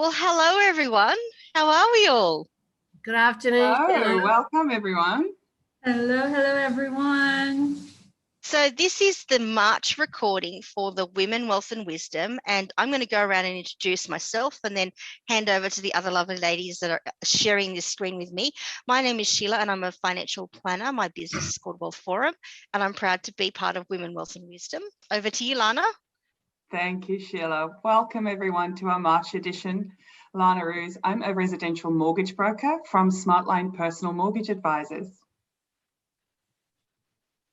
Well, hello everyone. How are we all? Good afternoon. Hello, welcome everyone. Hello everyone. So this is the March recording for the Women, Wealth and Wisdom, and I'm going to go around and introduce myself and then hand over to the other lovely ladies that are sharing this screen with me. My name is Sheila and I'm a financial planner. My business is called Wealth Forum and I'm proud to be part of Women, Wealth and Wisdom. Over to you, Lana. Thank you, Sheila. Welcome everyone to our March edition. Lana Roos. I'm a residential mortgage broker from Smartline Personal Mortgage Advisors.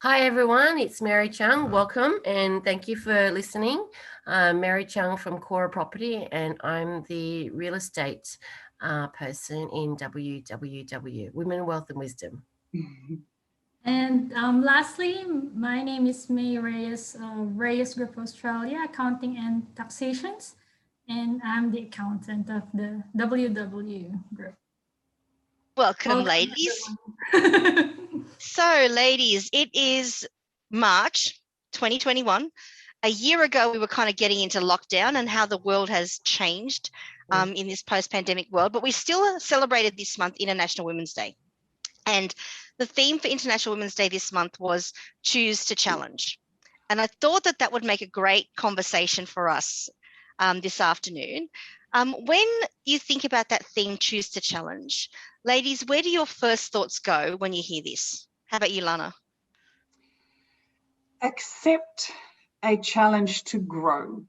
Hi everyone, it's Mary Chung. Welcome and thank you for listening. Mary Chung from Cora Property and I'm the real estate person in WWW, Women, Wealth and Wisdom. And lastly, my name is May Reyes, Reyes Group Australia, Accounting and Taxations, and I'm the accountant of the WW Group. Welcome ladies. So ladies, it is March 2021. A year ago, we were kind of getting into lockdown and how the world has changed in this post-pandemic world, but we still celebrated this month International Women's Day. And the theme for International Women's Day this month was Choose to Challenge. And I thought that that would make a great conversation for us this afternoon. When you think about that theme, Choose to Challenge, ladies, where do your first thoughts go when you hear this? How about you, Lana? Accept a challenge to grow.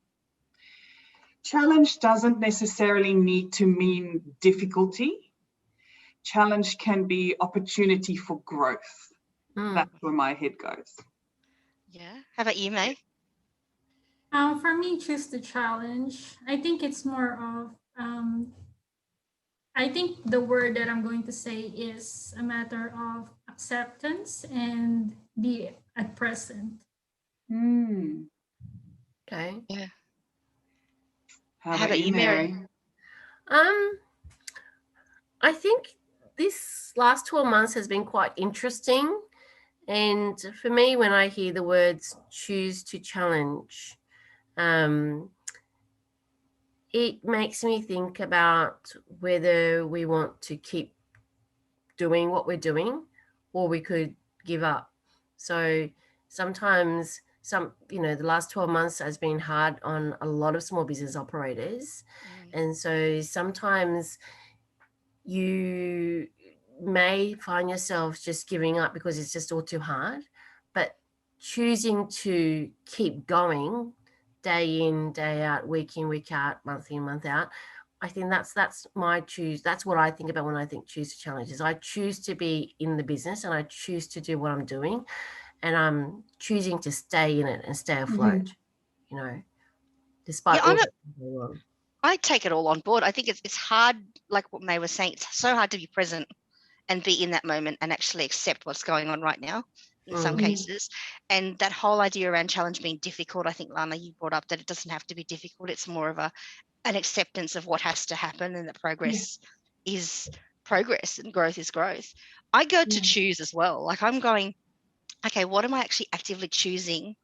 Challenge doesn't necessarily need to mean difficulty. Challenge can be opportunity for growth. That's where my head goes. Yeah. How about you, May? For me, Choose the Challenge. I think it's more of, I think the word that I'm going to say is a matter of acceptance and be at present. Okay. Yeah. How about you, Mary? I think this last 12 months has been quite interesting. And for me, when I hear the words choose to challenge, it makes me think about whether we want to keep doing what we're doing or we could give up. So sometimes the last 12 months has been hard on a lot of small business operators. And so sometimes you may find yourself just giving up because it's just all too hard, but choosing to keep going day in, day out, week in, week out, month in, month out. I think that's my choose. That's what I think about when I think choose to challenge is I choose to be in the business and I choose to do what I'm doing and I'm choosing to stay in it and stay afloat, despite all that's going on. I take it all on board. I think it's hard, like what May was saying, it's so hard to be present and be in that moment and actually accept what's going on right now in some cases. And that whole idea around challenge being difficult, I think, Lana, you brought up that it doesn't have to be difficult. It's more of an acceptance of what has to happen and that progress is progress and growth is growth. I go to choose as well. Like I'm going, okay, what am I actually actively choosing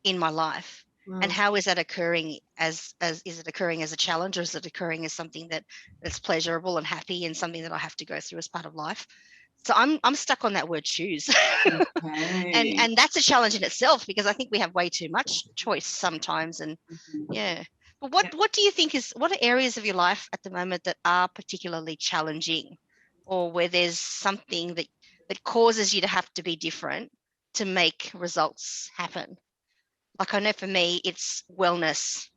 in my life? And how is that occurring as is it occurring as a challenge or is it occurring as something that's pleasurable and happy and something that I have to go through as part of life? So I'm stuck on that word choose. Okay. and that's a challenge in itself because I think we have way too much choice sometimes. And but what do you think what are areas of your life at the moment that are particularly challenging or where there's something that causes you to have to be different to make results happen? Like I know for me, it's wellness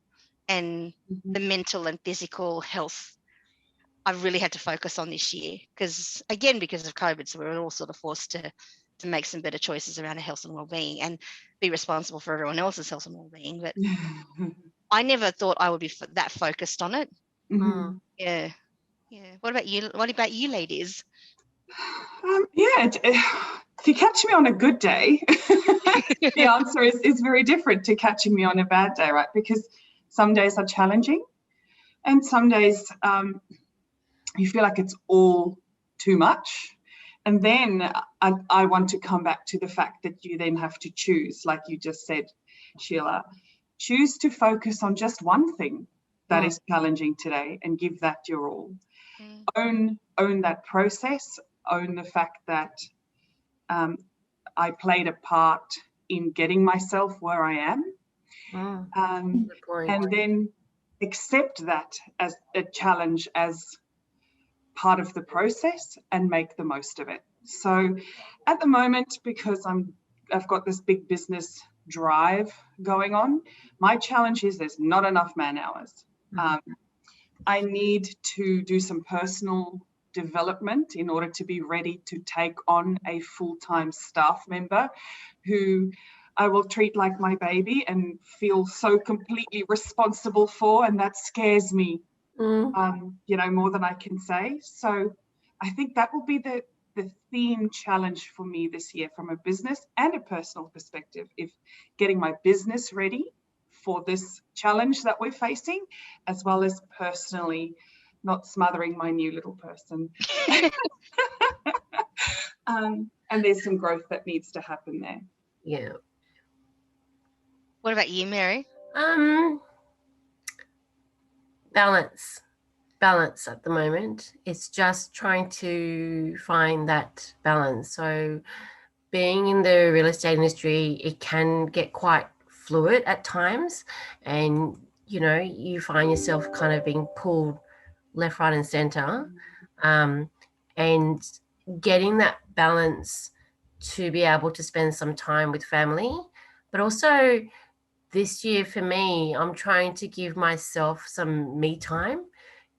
and the mental and physical health I've really had to focus on this year because of COVID, so we were all sort of forced to make some better choices around health and well-being and be responsible for everyone else's health and well-being. But I never thought I would be that focused on it. Yeah. What about you, ladies? If you catch me on a good day, the answer is very different to catching me on a bad day, right? Because some days are challenging and some days you feel like it's all too much. And then I want to come back to the fact that you then have to choose, like you just said, Sheila, choose to focus on just one thing that is challenging today, and give that your all. Mm. Own that process, own the fact that I played a part in getting myself where I am, Good point. and then accept that as a challenge, as part of the process, and make the most of it. So at the moment, because I've got this big business drive going on, my challenge is there's not enough man hours. I need to do some personal development in order to be ready to take on a full-time staff member who I will treat like my baby and feel so completely responsible for, and that scares me, more than I can say. So I think that will be the theme challenge for me this year, from a business and a personal perspective, if getting my business ready for this challenge that we're facing, as well as personally not smothering my new little person. And there's some growth that needs to happen there. Yeah. What about you, Mary? Balance at the moment. It's just trying to find that balance. So being in the real estate industry, it can get quite fluid at times, and you find yourself kind of being pulled left, right, and center, and getting that balance to be able to spend some time with family. But also this year for me, I'm trying to give myself some me time,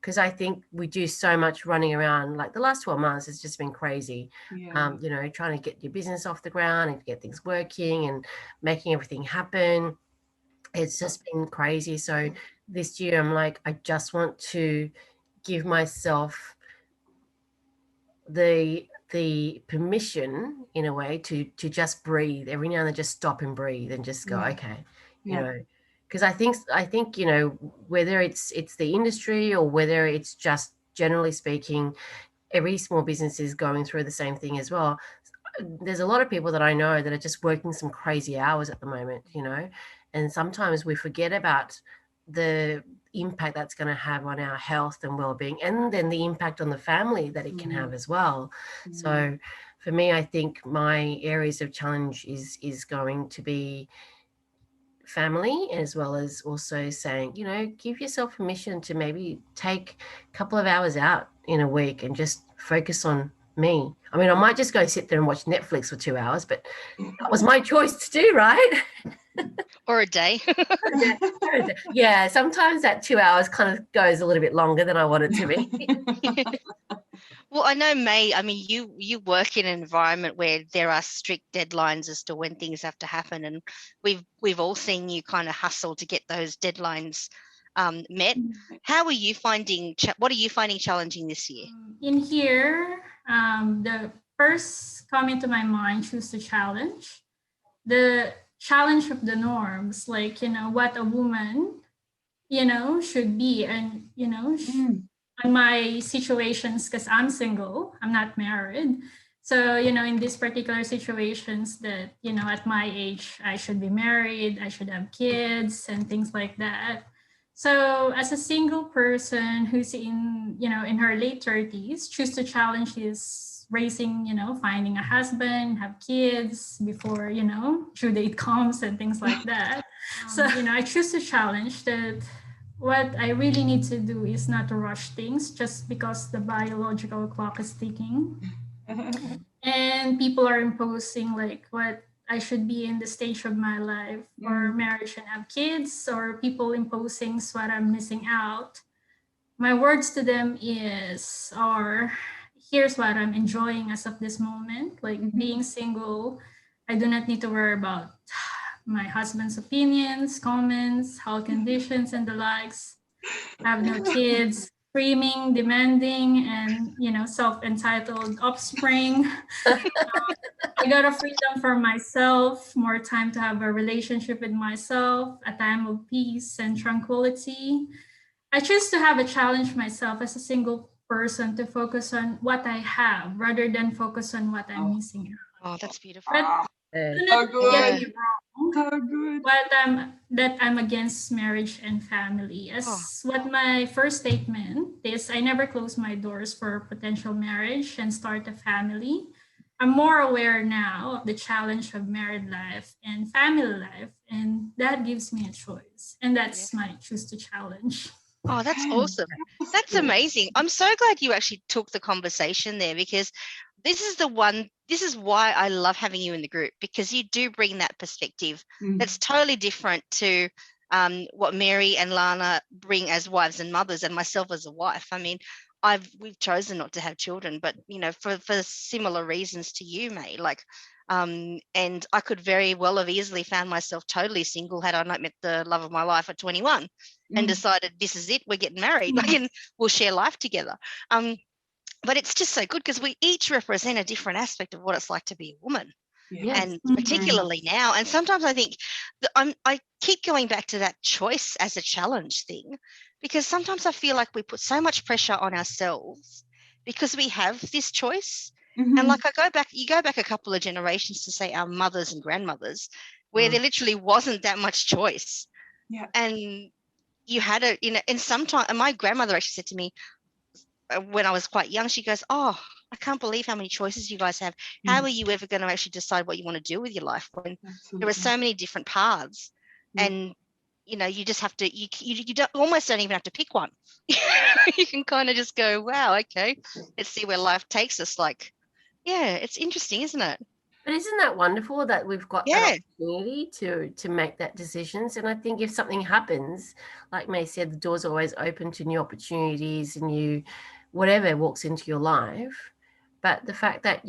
because I think we do so much running around. Like the last 12 months has just been crazy. Yeah. Trying to get your business off the ground and get things working and making everything happen. It's just been crazy. So this year I'm like, I just want to give myself the permission, in a way, to just breathe every now and then, just stop and breathe and just go, okay, because I think whether it's the industry or whether it's just generally speaking, every small business is going through the same thing as well. There's a lot of people that I know that are just working some crazy hours at the moment, and sometimes we forget about the impact that's going to have on our health and well-being, and then the impact on the family that it can have as well. So for me, I think my areas of challenge is going to be family, as well as also saying, give yourself permission to maybe take a couple of hours out in a week and just focus on me. I mean, I might just go sit there and watch Netflix for 2 hours, but that was my choice to do, right? Or a day. Yeah, sometimes that 2 hours kind of goes a little bit longer than I want it to be. Well, I know, May, I mean, you work in an environment where there are strict deadlines as to when things have to happen, and we've all seen you kind of hustle to get those deadlines met. How are you finding? What are you finding challenging this year? In here, the first coming to my mind, choose the challenge. The challenge of the norms, like what a woman, should be, and on my situations, because I'm single, I'm not married. So, in these particular situations that, at my age, I should be married, I should have kids and things like that. So as a single person who's in her late 30s, choose to challenge is raising, finding a husband, have kids before, due date comes and things like that. So, I choose to challenge that. What I really need to do is not to rush things just because the biological clock is ticking. And people are imposing like what I should be in the stage of my life for marriage and have kids, or people imposing what I'm missing out. My words to them are, here's what I'm enjoying as of this moment. Like being single, I do not need to worry about my husband's opinions, comments, health conditions, and the likes. I have no kids, screaming, demanding, and self-entitled offspring. I got a freedom for myself, more time to have a relationship with myself, a time of peace and tranquility. I choose to have a challenge myself as a single person to focus on what I have rather than focus on what I'm missing out. Oh, that's beautiful. But Do Oh, not good. get me wrong, So good. but I'm against marriage and family. As what my first statement is, I never close my doors for potential marriage and start a family. I'm more aware now of the challenge of married life and family life, and that gives me a choice. And that's my choose to challenge. Oh, that's Okay. awesome. That's amazing. I'm so glad you actually took the conversation there, because this is why I love having you in the group, because you do bring that perspective that's totally different to what Mary and Lana bring as wives and mothers, and myself as a wife. I mean, we've chosen not to have children, but for similar reasons to you, May. And I could very well have easily found myself totally single had I not met the love of my life at 21 and decided this is it, we're getting married, and we'll share life together. But it's just so good because we each represent a different aspect of what it's like to be a woman. Yes. And particularly now, and sometimes I think that I keep going back to that choice as a challenge thing, because sometimes I feel like we put so much pressure on ourselves because we have this choice. And you go back a couple of generations to say our mothers and grandmothers, where there literally wasn't that much choice. Yeah. And you had and sometimes, and my grandmother actually said to me when I was quite young, she goes, "Oh, I can't believe how many choices you guys have. How are you ever going to actually decide what you want to do with your life when there are so many different paths?" And you just have to, you almost don't even have to pick one. You can kind of just go, wow, okay, let's see where life takes us. It's interesting, isn't it? But isn't that wonderful that we've got Yeah. that opportunity to make that decisions? And I think if something happens, like May said, the door's always open to new opportunities and whatever walks into your life. But the fact that,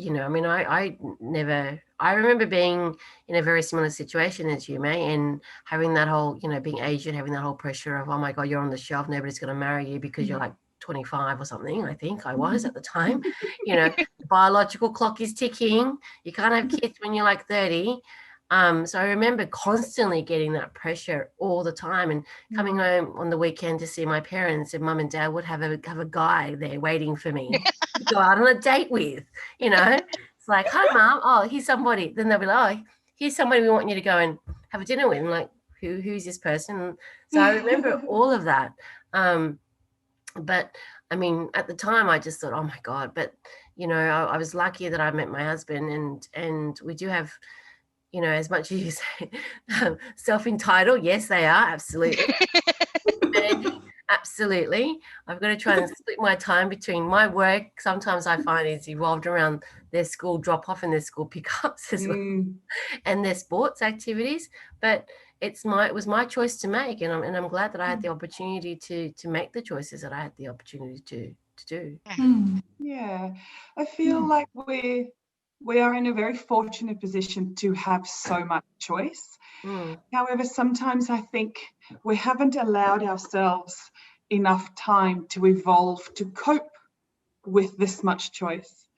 I remember being in a very similar situation as you, May, and having that whole, being Asian, having that whole pressure of, oh my God, you're on the shelf, nobody's going to marry you because you're like 25 or something. I think I was at the time. The biological clock is ticking. You can't have kids when you're like 30. So I remember constantly getting that pressure all the time, and coming home on the weekend to see my parents, and mum and dad would have a guy there waiting for me to go out on a date with. It's like, hi mum, oh, here's somebody. Then they'll be like, oh, here's somebody we want you to go and have a dinner with. And like, who's this person? So I remember all of that. But I mean, at the time I just thought, oh my God, but I was lucky that I met my husband, and we do have, as much as you say, self-entitled. Yes, they are. Absolutely. Absolutely. I've got to try and split my time between my work. Sometimes I find it's evolved around their school drop-off and their school pickups as well, and their sports activities. But it was my choice to make, and I'm glad that I had the opportunity to make the choices that I had the opportunity to do. Yeah, I feel like we are in a very fortunate position to have so much choice. However, sometimes I think we haven't allowed ourselves enough time to evolve to cope with this much choice.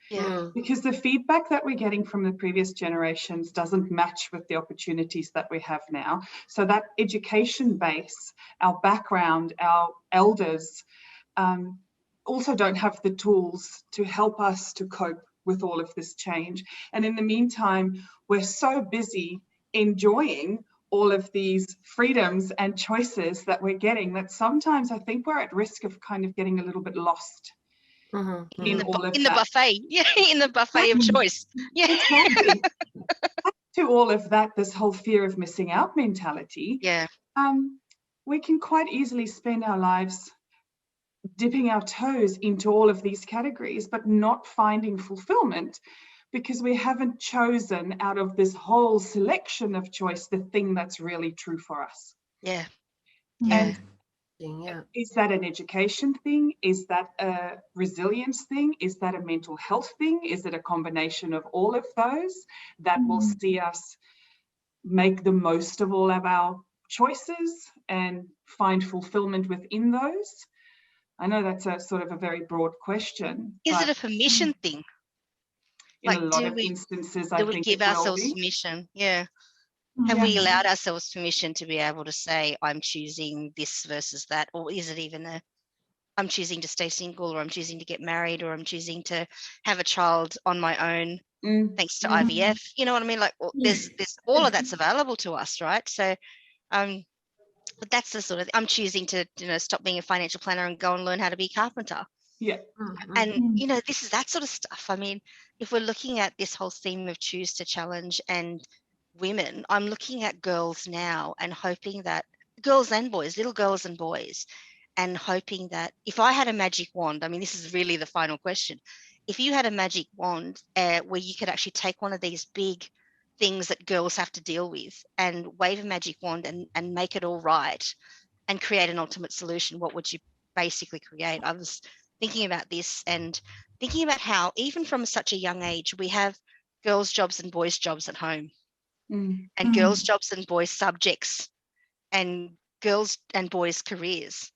Because the feedback that we're getting from the previous generations doesn't match with the opportunities that we have now. So that education base, our background, our elders, also don't have the tools to help us to cope with all of this change. And in the meantime, we're so busy enjoying all of these freedoms and choices that we're getting that sometimes I think we're at risk of kind of getting a little bit lost in the buffet. Yeah, in the buffet of choice. Yeah. Exactly. To all of that, this whole fear of missing out mentality. Yeah. We can quite easily spend our lives dipping our toes into all of these categories, but not finding fulfillment because we haven't chosen out of this whole selection of choice the thing that's really true for us. Yeah. And is that an education thing? Is that a resilience thing? Is that a mental health thing? Is it a combination of all of those that will see us make the most of all of our choices and find fulfillment within those? I know that's a sort of a very broad question. Is it a permission thing? In a lot of instances, I think we give ourselves permission. Yeah. Have we allowed ourselves permission to be able to say, I'm choosing this versus that? Or is it even I'm choosing to stay single, or I'm choosing to get married, or I'm choosing to have a child on my own? thanks to IVF. You know what I mean? Like there's all of that's available to us, right? So, but that's the sort of I'm choosing to stop being a financial planner and go and learn how to be a carpenter. Yeah. And this is that sort of stuff. I mean, if we're looking at this whole theme of choose to challenge and women, I'm looking at girls now and hoping that girls and boys, little girls and boys, and hoping that if I had a magic wand, I mean, this is really the final question. If you had a magic wand where you could actually take one of these big things that girls have to deal with and wave a magic wand and make it all right and create an ultimate solution, what would you basically create? I was thinking about this and thinking about how even from such a young age, we have girls' jobs and boys' jobs at home and girls' jobs and boys' subjects and girls' and boys' careers.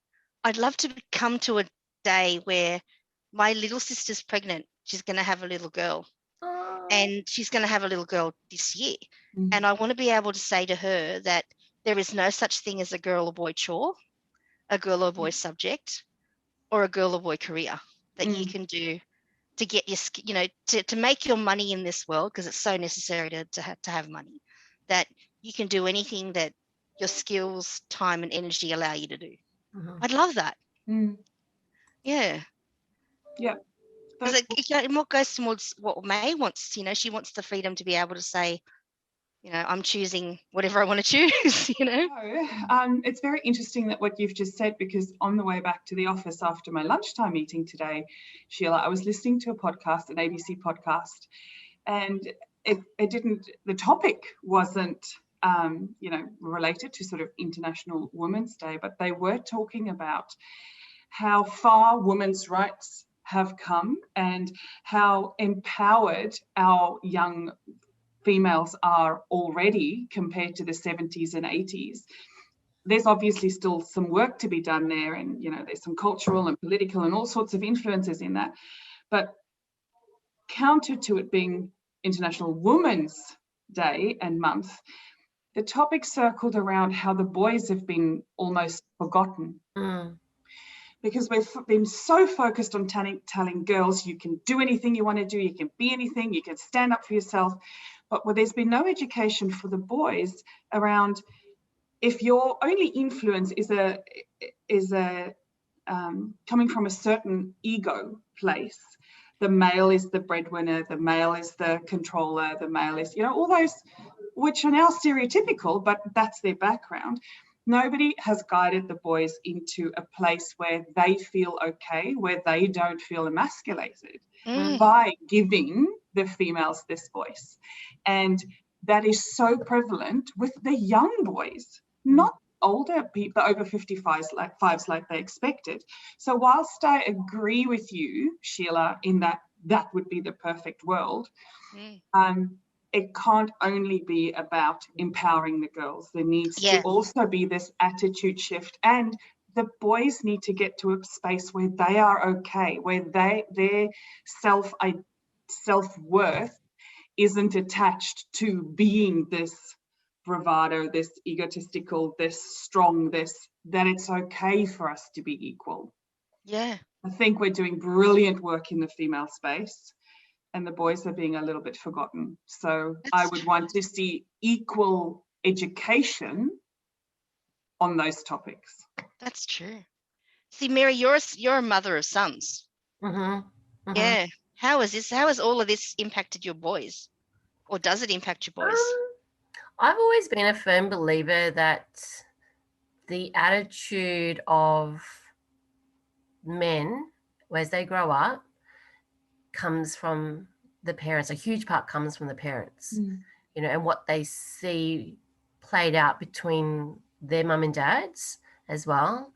I'd love to come to a day where my little sister's pregnant. She's going to have a little girl. And she's going to have a little girl this year. And I want to be able to say to her that there is no such thing as a girl or boy chore, a girl or boy subject, or a girl or boy career that you can do to get your, to make your money in this world, because it's so necessary to have money, that you can do anything that your skills, time, and energy allow you to do. I'd love that. Yeah. Yeah. Because it goes towards what May wants. She wants the freedom to be able to say, I'm choosing whatever I want to choose. It's very interesting that what you've just said, because on the way back to the office after my lunchtime meeting today, Sheila, I was listening to a podcast, an ABC podcast, and the topic wasn't, related to sort of International Women's Day, but they were talking about how far women's rights have come and how empowered our young females are already compared to the 70s and 80s. There's obviously still some work to be done there, and there's some cultural and political and all sorts of influences in that. But counter to it being International Women's Day and month, the topic circled around how the boys have been almost forgotten. Because we've been so focused on telling girls you can do anything you want to do, you can be anything, you can stand up for yourself. But there's been no education for the boys around, if your only influence is coming from a certain ego place, the male is the breadwinner, the male is the controller, the male is, all those which are now stereotypical, but that's their background. Nobody has guided the boys into a place where they feel okay, where they don't feel emasculated by giving the females this voice. And that is so prevalent with the young boys, not older people, over 55s like they expected. So whilst I agree with you, Sheila, in that would be the perfect world, it can't only be about empowering the girls. There needs to also be this attitude shift, and the boys need to get to a space where they are okay, where their self-worth isn't attached to being this bravado, this egotistical, this strong, that it's okay for us to be equal. Yeah. I think we're doing brilliant work in the female space, and the boys are being a little bit forgotten. So I would want to see equal education on those topics. That's true. See, Mary, you're a mother of sons. Yeah. How has all of this impacted your boys? Or does it impact your boys? I've always been a firm believer that the attitude of men as they grow up comes from the parents. A huge part comes from the parents, and what they see played out between their mum and dads as well.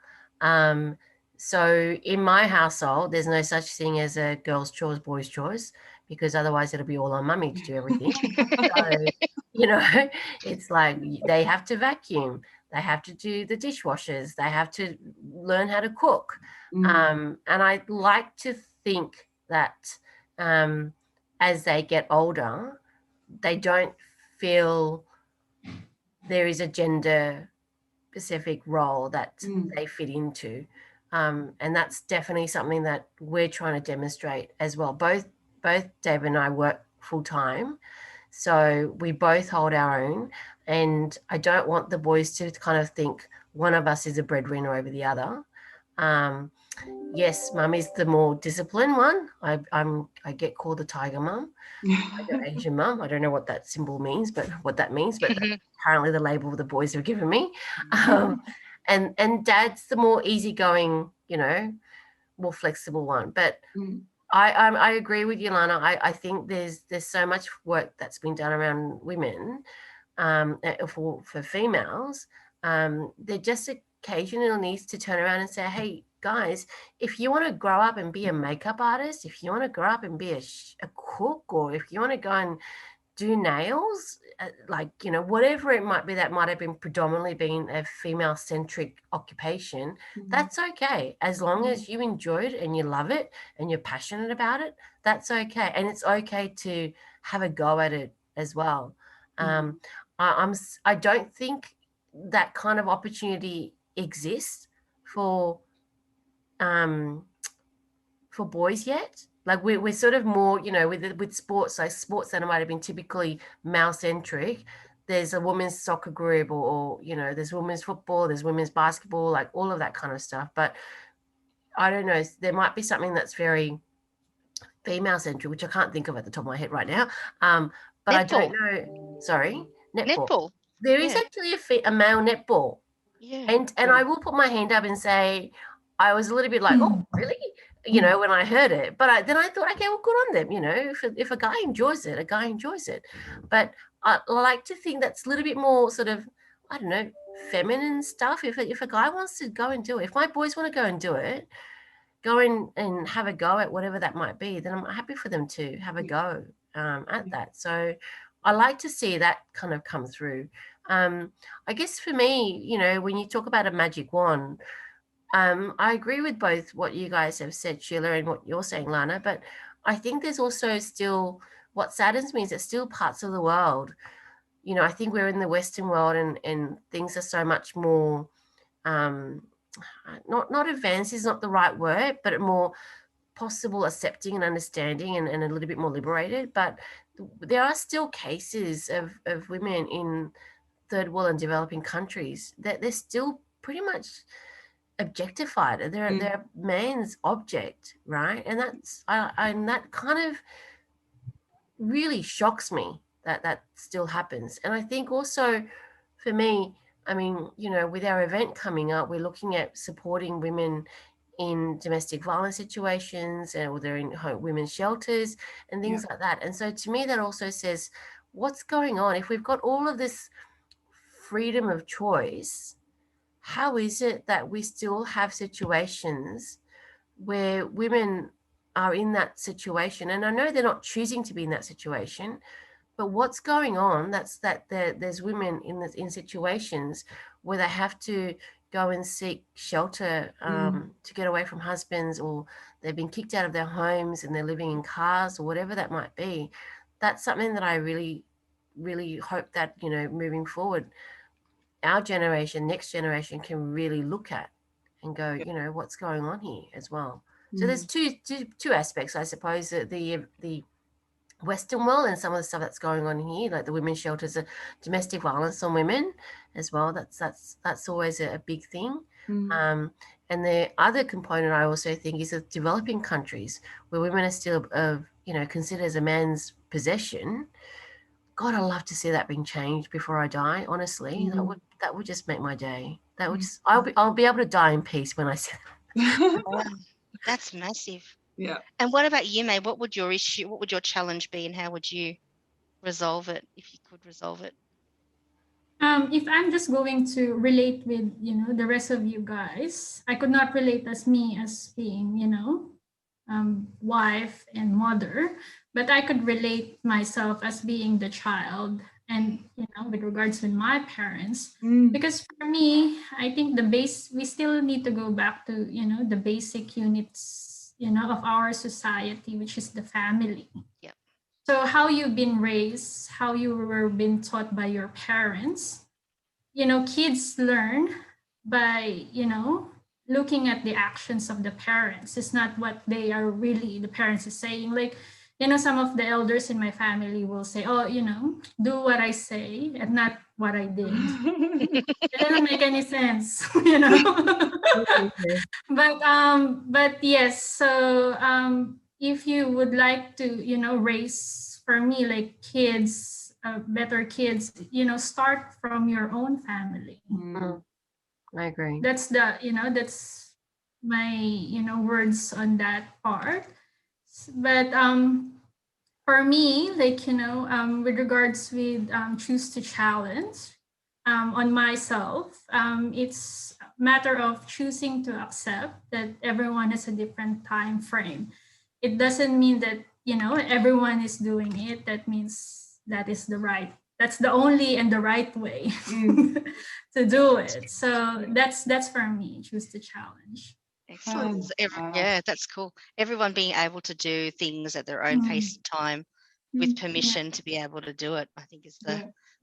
So in my household, there's no such thing as a girl's chores, boys' chores, because otherwise it'll be all on mummy to do everything. So, it's like they have to vacuum, they have to do the dishwashers, they have to learn how to cook. And I like to think that as they get older, they don't feel there is a gender specific role that they fit into. And that's definitely something that we're trying to demonstrate as well. Both Dave and I work full time. So we both hold our own, and I don't want the boys to kind of think one of us is a breadwinner over the other. Yes, mum is the more disciplined one. I get called the tiger mum, the Asian mum. I don't know what that symbol means, but what that means, but that's apparently the label the boys have given me. And dad's the more easygoing, you know, more flexible one. But I agree with you, Lana. I think there's so much work that's been done around women, for females. There just occasionally needs to turn around and say, hey, guys, if you want to grow up and be a makeup artist, if you want to grow up and be a cook, or if you want to go and do nails, like, you know, whatever it might be, that might have been predominantly been a female-centric occupation, that's okay. As long as you enjoy it and you love it and you're passionate about it, that's okay. And it's okay to have a go at it as well. I don't think that kind of opportunity exists for boys yet. Like we're sort of more, you know, with sports, like sports that might have been typically male centric. There's a women's soccer group, or you know, there's women's football, there's women's basketball, like all of that kind of stuff. But I don't know, there might be something that's very female centric, which I can't think of at the top of my head right now. But netball. I don't know. Sorry, netball. There is actually a male netball. Yeah. And I will put my hand up and say, I was a little bit like, oh, really? You know, when I heard it. But then I thought, okay, well, good on them. You know, if a guy enjoys it, a guy enjoys it. But I like to think that's a little bit more sort of, I don't know, feminine stuff. If a guy wants to go and do it, if my boys want to go and do it, go in and have a go at whatever that might be, then I'm happy for them to have a go at that. So I like to see that kind of come through. I guess for me, you know, when you talk about a magic wand, I agree with both what you guys have said, Sheila, and what you're saying, Lana, but I think there's also still, what saddens me is there's still parts of the world, you know, I think we're in the Western world and things are so much more, not advanced is not the right word, but more possible accepting and understanding and a little bit more liberated. But there are still cases of women in third world and developing countries that they're still pretty much objectified. They're man's object, right? And that's and that kind of really shocks me that still happens. And I think also for me, I mean, you know, with our event coming up, we're looking at supporting women in domestic violence situations, or they're in women's shelters and things like that. And so to me, that also says, what's going on? If we've got all of this freedom of choice, how is it that we still have situations where women are in that situation? And I know they're not choosing to be in that situation, but what's going on? That's that there's women in situations where they have to go and seek shelter to get away from husbands, or they've been kicked out of their homes and they're living in cars, or whatever that might be. That's something that I really, really hope that, you know, moving forward, our generation, next generation can really look at and go, you know, what's going on here as well. So there's two aspects, I suppose, the Western world and some of the stuff that's going on here, like the women's shelters, domestic violence on women as well. That's always a big thing. And the other component I also think is of developing countries where women are still, you know, considered as a man's possession. God, I'd love to see that being changed before I die. Honestly, that would just make my day. That would just, I'll be able to die in peace when I see that. Wow, that's massive. Yeah. And what about you, May? What would your issue, what would your challenge be, and how would you resolve it if you could resolve it? If I'm just going to relate with, you know, the rest of you guys, I could not relate as me as being, you know, wife and mother, but I could relate myself as being the child, and, you know, with regards with my parents, because for me, I think we still need to go back to, you know, the basic units, you know, of our society, which is the family. Yep. So how you've been raised, how you were been taught by your parents, you know, kids learn by, you know, looking at the actions of the parents. It's not what they are really, the parents is saying. Like, some of the elders in my family will say, oh, do what I say and not what I did. It doesn't make any sense, but yes, so if you would like to, raise, for me, like kids, better kids, start from your own family. I agree. That's that's my, words on that part. But for me, like, with regards with choose to challenge on myself, it's a matter of choosing to accept that everyone has a different time frame. It doesn't mean that, everyone is doing it. That means that's the only and the right way to do it. So that's for me, choose to challenge. Excellent. Yeah, that's cool. Everyone being able to do things at their own pace and time with permission to be able to do it, I think is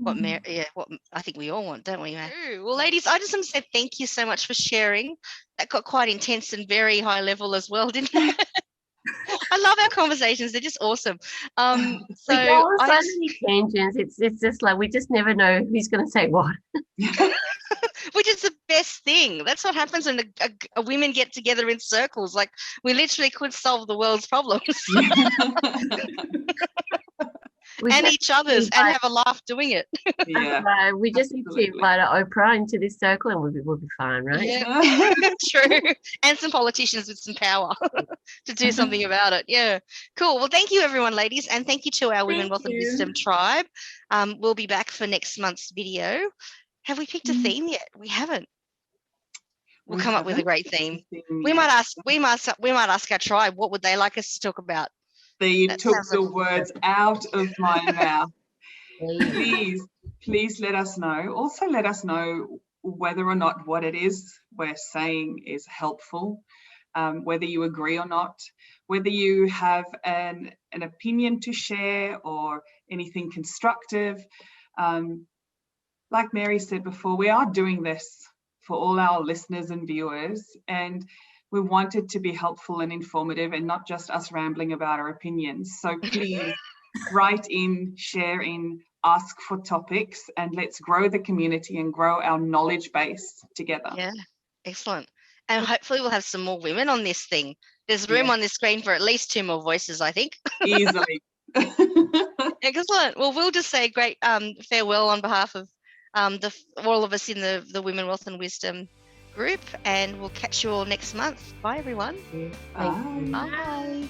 what I think we all want, don't we, Matt? Well, ladies, I just want to say thank you so much for sharing. That got quite intense and very high level as well, didn't it? I love our conversations. They're just awesome. So we go on so many tangents. It's just like we just never know who's going to say what. Which is the best thing. That's what happens when a women get together in circles. Like, we literally could solve the world's problems. And each other's, and have a laugh doing it. Yeah, we just need to invite Oprah into this circle and we'll be fine, right? Yeah, true. And some politicians with some power to do something about it. Yeah, cool. Well, thank you, everyone, ladies, and thank you to our Women, Wealth and Wisdom tribe. We'll be back for next month's video. Have we picked a theme yet? We haven't. We'll come up with a great theme. We might ask our tribe, what would they like us to talk about? You took the words out of my mouth. Please let us know. Also, let us know whether or not what it is we're saying is helpful, whether you agree or not, whether you have an opinion to share or anything constructive. Like Mary said before, we are doing this for all our listeners and viewers, and we want it to be helpful and informative and not just us rambling about our opinions. So please write in, share in, ask for topics, and let's grow the community and grow our knowledge base together. Yeah, excellent. And hopefully we'll have some more women on this thing. There's room on this screen for at least 2 more voices, I think. Easily. Excellent. Well, we'll just say great farewell on behalf of all of us in the Women, Wealth and Wisdom group, and we'll catch you all next month. Bye, everyone. Bye. Bye.